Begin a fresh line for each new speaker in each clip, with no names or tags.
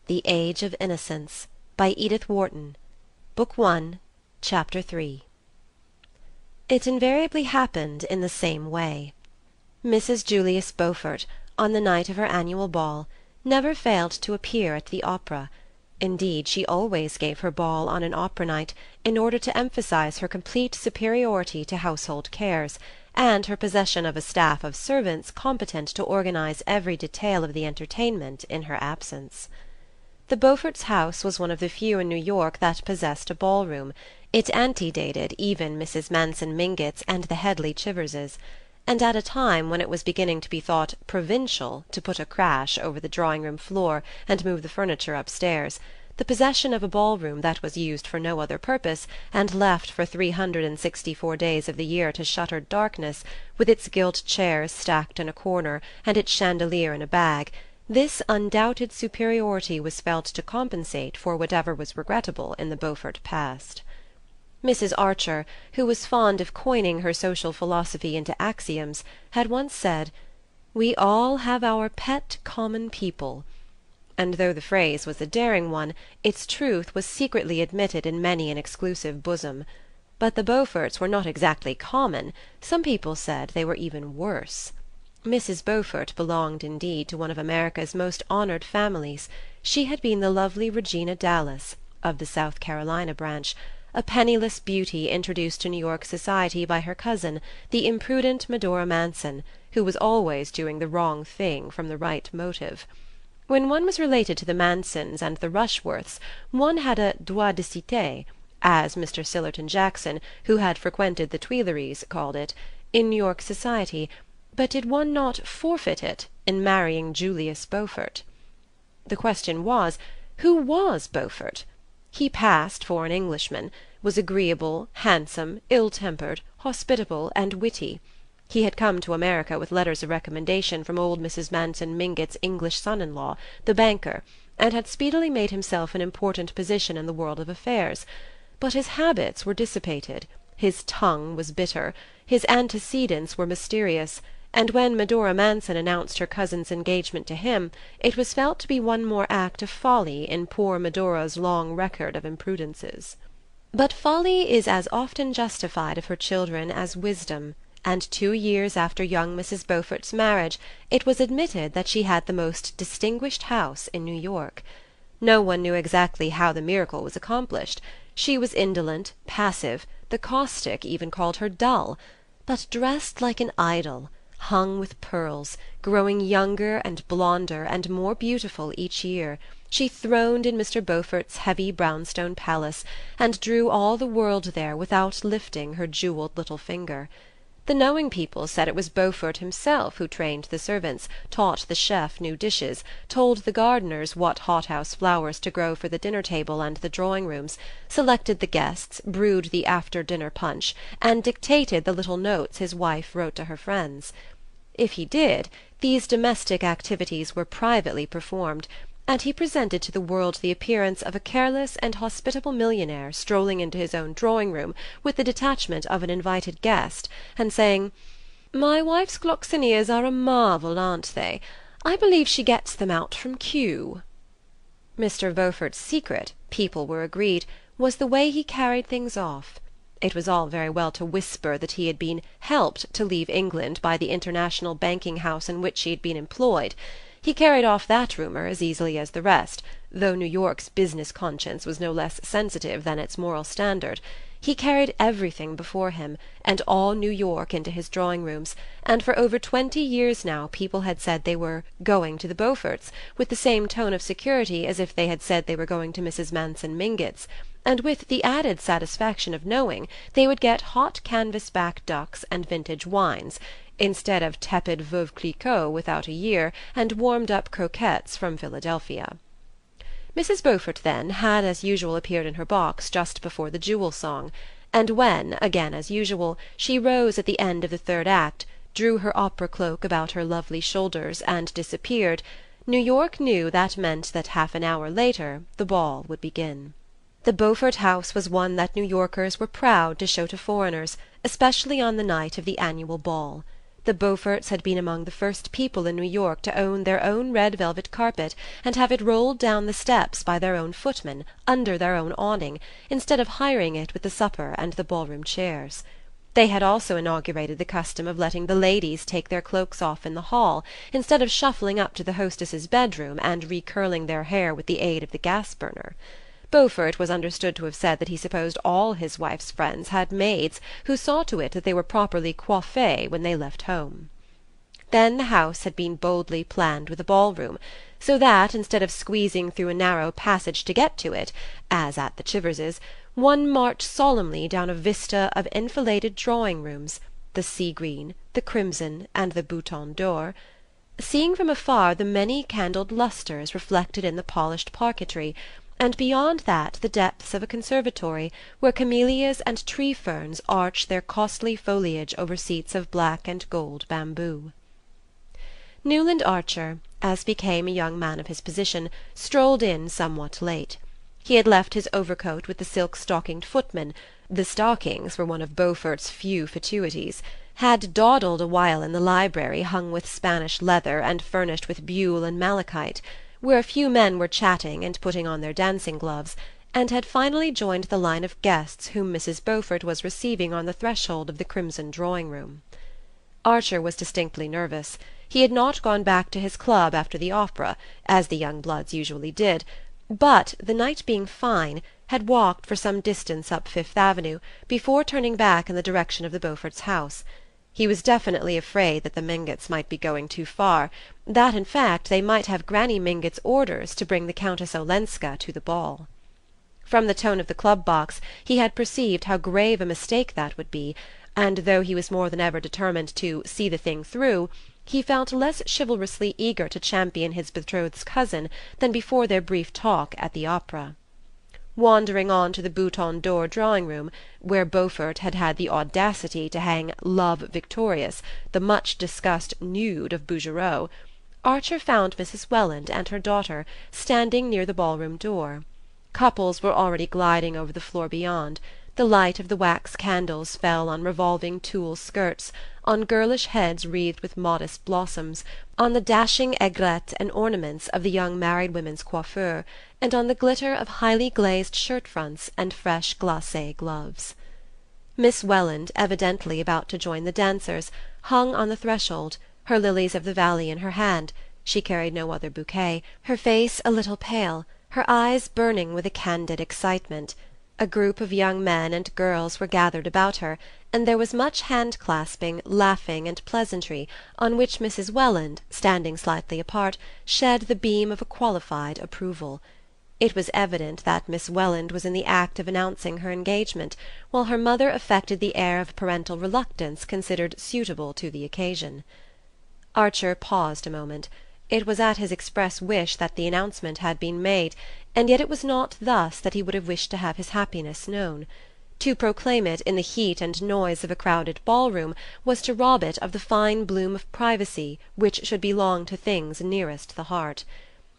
The Age of Innocence, by Edith Wharton, Book 1, Chapter 3. It invariably happened in the same way. Mrs. Julius Beaufort, on the night of her annual ball, never failed to appear at the opera. Indeed, she always gave her ball on an opera night, in order to emphasize her complete superiority to household cares, and her possession of a staff of servants competent to organize every detail of the entertainment in her absence. The Beauforts' house was one of the few in New York that possessed a ballroom. It antedated even Mrs. Manson Mingott's and the Headley Chiverses, and at a time when it was beginning to be thought provincial to put a crash over the drawing-room floor and move the furniture upstairs, the possession of a ballroom that was used for no other purpose, and left for 364 days of the year to shuttered darkness, with its gilt chairs stacked in a corner and its chandelier in a bag, this undoubted superiority was felt to compensate for whatever was regrettable in the Beaufort past. Mrs. Archer, who was fond of coining her social philosophy into axioms, had once said, "We all have our pet common people," and though the phrase was a daring one, its truth was secretly admitted in many an exclusive bosom. But the Beauforts were not exactly common; some people said they were even worse. Mrs. Beaufort belonged indeed to one of America's most honored families. She had been the lovely Regina Dallas, of the South Carolina branch, a penniless beauty introduced to New York society by her cousin, the imprudent Medora Manson, who was always doing the wrong thing from the right motive. When one was related to the Mansons and the Rushworths, one had a droit de cité, as Mr. Sillerton Jackson, who had frequented the Tuileries, called it, in New York society, but did one not forfeit it in marrying Julius Beaufort? The question was, who was Beaufort? He passed for an Englishman, was agreeable, handsome, ill-tempered, hospitable, and witty. He had come to America with letters of recommendation from old Mrs. Manson Mingott's English son-in-law, the banker, and had speedily made himself an important position in the world of affairs. But his habits were dissipated, his tongue was bitter, his antecedents were mysterious, and when Medora Manson announced her cousin's engagement to him, it was felt to be one more act of folly in poor Medora's long record of imprudences. But folly is as often justified of her children as wisdom, and 2 years after young Mrs. Beaufort's marriage it was admitted that she had the most distinguished house in New York. No one knew exactly how the miracle was accomplished. She was indolent, passive, the caustic even called her dull, but dressed like an idol, hung with pearls, growing younger and blonder and more beautiful each year, she throned in Mr. Beaufort's heavy brownstone palace, and drew all the world there without lifting her jewelled little finger. The knowing people said it was Beaufort himself who trained the servants, taught the chef new dishes, told the gardeners what hothouse flowers to grow for the dinner-table and the drawing-rooms, selected the guests, brewed the after-dinner punch, and dictated the little notes his wife wrote to her friends. If he did, these domestic activities were privately performed, and he presented to the world the appearance of a careless and hospitable millionaire strolling into his own drawing-room with the detachment of an invited guest, and saying, "My wife's gloxinias are a marvel, aren't they? I believe she gets them out from Kew." Mr. Beaufort's secret, people were agreed, was the way he carried things off. It was all very well to whisper that he had been helped to leave England by the international banking house in which he had been employed. He carried off that rumour as easily as the rest, though New York's business conscience was no less sensitive than its moral standard. He carried everything before him, and all New York into his drawing-rooms, and for over 20 years now people had said they were "going to the Beauforts" with the same tone of security as if they had said they were going to Mrs. Manson Mingott's, and with the added satisfaction of knowing they would get hot canvas-back ducks and vintage wines, instead of tepid Veuve Clicquot without a year, and warmed-up croquettes from Philadelphia. Mrs. Beaufort, then, had as usual appeared in her box just before the Jewel song, and when, again as usual, she rose at the end of the third act, drew her opera cloak about her lovely shoulders, and disappeared, New York knew that meant that half an hour later the ball would begin. The Beaufort house was one that New Yorkers were proud to show to foreigners, especially on the night of the annual ball. The Beauforts had been among the first people in New York to own their own red velvet carpet and have it rolled down the steps by their own footman, under their own awning, instead of hiring it with the supper and the ballroom chairs. They had also inaugurated the custom of letting the ladies take their cloaks off in the hall, instead of shuffling up to the hostess's bedroom and recurling their hair with the aid of the gas-burner. Beaufort was understood to have said that he supposed all his wife's friends had maids who saw to it that they were properly coiffées when they left home. Then the house had been boldly planned with a ballroom, so that, instead of squeezing through a narrow passage to get to it, as at the Chiverses', one marched solemnly down a vista of enfiladed drawing-rooms, the sea-green, the crimson, and the bouton d'or, seeing from afar the many-candled lustres reflected in the polished parquetry, and beyond that the depths of a conservatory where camellias and tree-ferns arch their costly foliage over seats of black and gold bamboo. Newland Archer, as became a young man of his position, strolled in somewhat late. He had left his overcoat with the silk-stockinged footman (the stockings were one of Beaufort's few fatuities), had dawdled a while in the library hung with Spanish leather and furnished with buhl and malachite, where a few men were chatting and putting on their dancing gloves, and had finally joined the line of guests whom Mrs. Beaufort was receiving on the threshold of the crimson drawing-room. Archer was distinctly nervous. He had not gone back to his club after the opera, as the young bloods usually did, but, the night being fine, had walked for some distance up Fifth Avenue before turning back in the direction of the Beauforts' house. He was definitely afraid that the Mingotts might be going too far, that in fact they might have Granny Mingott's orders to bring the Countess Olenska to the ball. From the tone of the club box he had perceived how grave a mistake that would be, and though he was more than ever determined to see the thing through, he felt less chivalrously eager to champion his betrothed's cousin than before their brief talk at the opera. Wandering on to the bouton d'or drawing-room, where Beaufort had had the audacity to hang Love Victorious, the much-discussed nude of Bouguereau, Archer found Mrs. Welland and her daughter standing near the ballroom door. Couples were already gliding over the floor beyond. The light of the wax candles fell on revolving tulle skirts, on girlish heads wreathed with modest blossoms, on the dashing aigrettes and ornaments of the young married women's coiffure, and on the glitter of highly glazed shirt-fronts and fresh glacé gloves. Miss Welland, evidently about to join the dancers, hung on the threshold, her lilies-of-the-valley in her hand. She carried no other bouquet, her face a little pale, her eyes burning with a candid excitement. A group of young men and girls were gathered about her, and there was much hand-clasping, laughing, and pleasantry, on which Mrs. Welland, standing slightly apart, shed the beam of a qualified approval. It was evident that Miss Welland was in the act of announcing her engagement, while her mother affected the air of parental reluctance considered suitable to the occasion. Archer paused a moment. It was at his express wish that the announcement had been made, and yet it was not thus that he would have wished to have his happiness known. To proclaim it in the heat and noise of a crowded ballroom was to rob it of the fine bloom of privacy which should belong to things nearest the heart.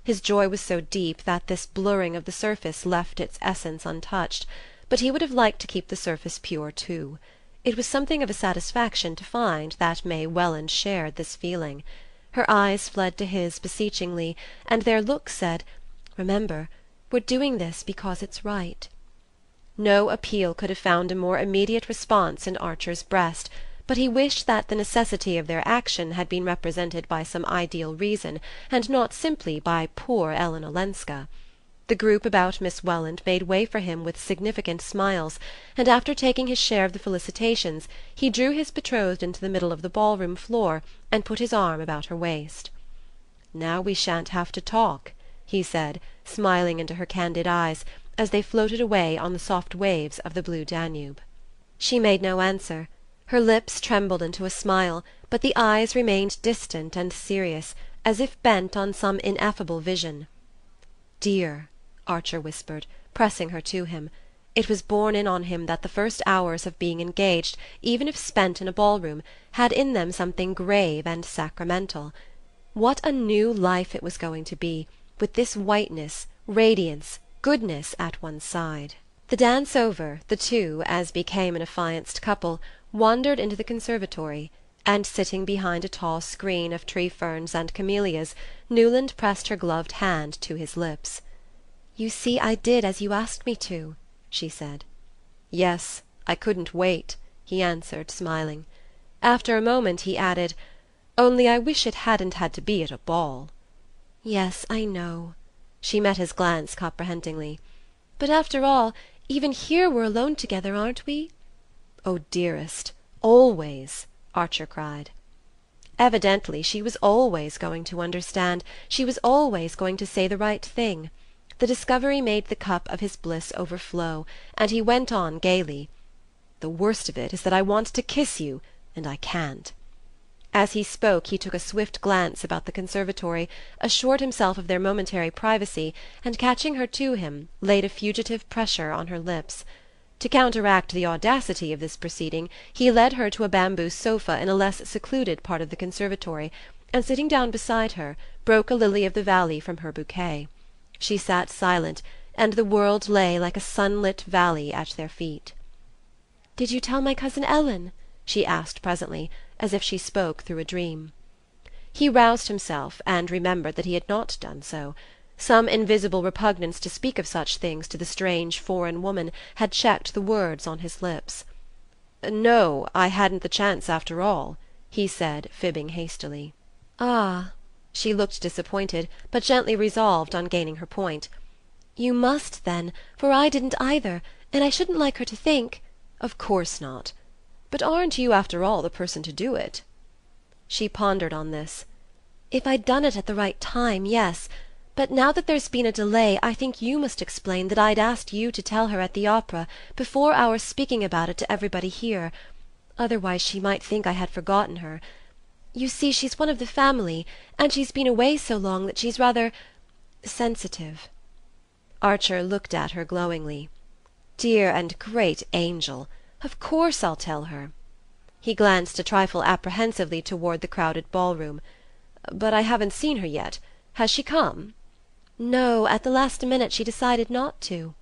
His joy was so deep that this blurring of the surface left its essence untouched, but he would have liked to keep the surface pure too. It was something of a satisfaction to find that May Welland shared this feeling. Her eyes fled to his beseechingly, and their look said, "Remember, we're doing this because it's right." No appeal could have found a more immediate response in Archer's breast, but he wished that the necessity of their action had been represented by some ideal reason, and not simply by poor Ellen Olenska. The group about Miss Welland made way for him with significant smiles, and after taking his share of the felicitations he drew his betrothed into the middle of the ballroom floor and put his arm about her waist. "Now we shan't have to talk," he said, smiling into her candid eyes, as they floated away on the soft waves of the blue Danube. She made no answer. Her lips trembled into a smile, but the eyes remained distant and serious, as if bent on some ineffable vision. "Dear," Archer whispered, pressing her to him. It was borne in on him that the first hours of being engaged, even if spent in a ballroom, had in them something grave and sacramental. What a new life it was going to be, with this whiteness, radiance, goodness at one's side. The dance over, the two, as became an affianced couple, wandered into the conservatory, and sitting behind a tall screen of tree-ferns and camellias, Newland pressed her gloved hand to his lips. "You see I did as you asked me to," she said. "Yes, I couldn't wait," he answered, smiling. After a moment he added, "Only I wish it hadn't had to be at a ball." "Yes, I know." She met his glance comprehendingly. "But after all, even here we're alone together, aren't we?" "Oh, dearest, always!" Archer cried. Evidently she was always going to understand, she was always going to say the right thing. The discovery made the cup of his bliss overflow, and he went on gaily: "The worst of it is that I want to kiss you, and I can't." As he spoke he took a swift glance about the conservatory, assured himself of their momentary privacy, and catching her to him, laid a fugitive pressure on her lips. To counteract the audacity of this proceeding he led her to a bamboo sofa in a less secluded part of the conservatory, and sitting down beside her, broke a lily of the valley from her bouquet. She sat silent, and the world lay like a sunlit valley at their feet. "Did you tell my cousin Ellen?" she asked presently, as if she spoke through a dream. He roused himself, and remembered that he had not done so. Some invisible repugnance to speak of such things to the strange foreign woman had checked the words on his lips. "No, I hadn't the chance after all," he said, fibbing hastily. "Ah!" She looked disappointed, but gently resolved on gaining her point. "You must, then, for I didn't either, and I shouldn't like her to think—" "Of course not. But aren't you, after all, the person to do it?" She pondered on this. "If I'd done it at the right time, yes. But now that there's been a delay I think you must explain that I'd asked you to tell her at the opera before our speaking about it to everybody here. Otherwise she might think I had forgotten her. You see, she's one of the family, and she's been away so long that she's rather sensitive." Archer looked at her glowingly. "Dear and great angel! Of course I'll tell her." He glanced a trifle apprehensively toward the crowded ballroom. "But I haven't seen her yet. Has she come?" "No, at the last minute she decided not to."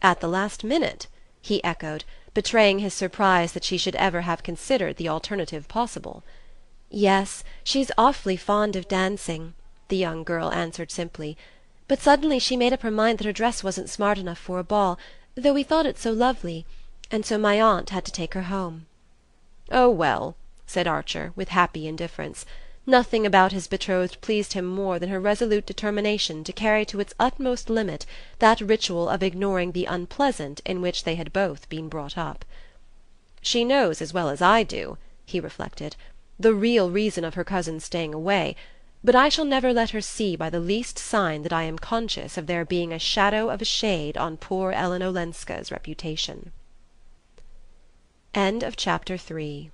"At the last minute?" he echoed, betraying his surprise that she should ever have considered the alternative possible. "Yes, she's awfully fond of dancing," the young girl answered simply. "But suddenly she made up her mind that her dress wasn't smart enough for a ball, though we thought it so lovely, and so my aunt had to take her home." "Oh, well," said Archer, with happy indifference. Nothing about his betrothed pleased him more than her resolute determination to carry to its utmost limit that ritual of ignoring the unpleasant in which they had both been brought up. "She knows as well as I do," he reflected, "the real reason of her cousin's staying away, but I shall never let her see by the least sign that I am conscious of there being a shadow of a shade on poor Ellen Olenska's reputation." End of chapter 3.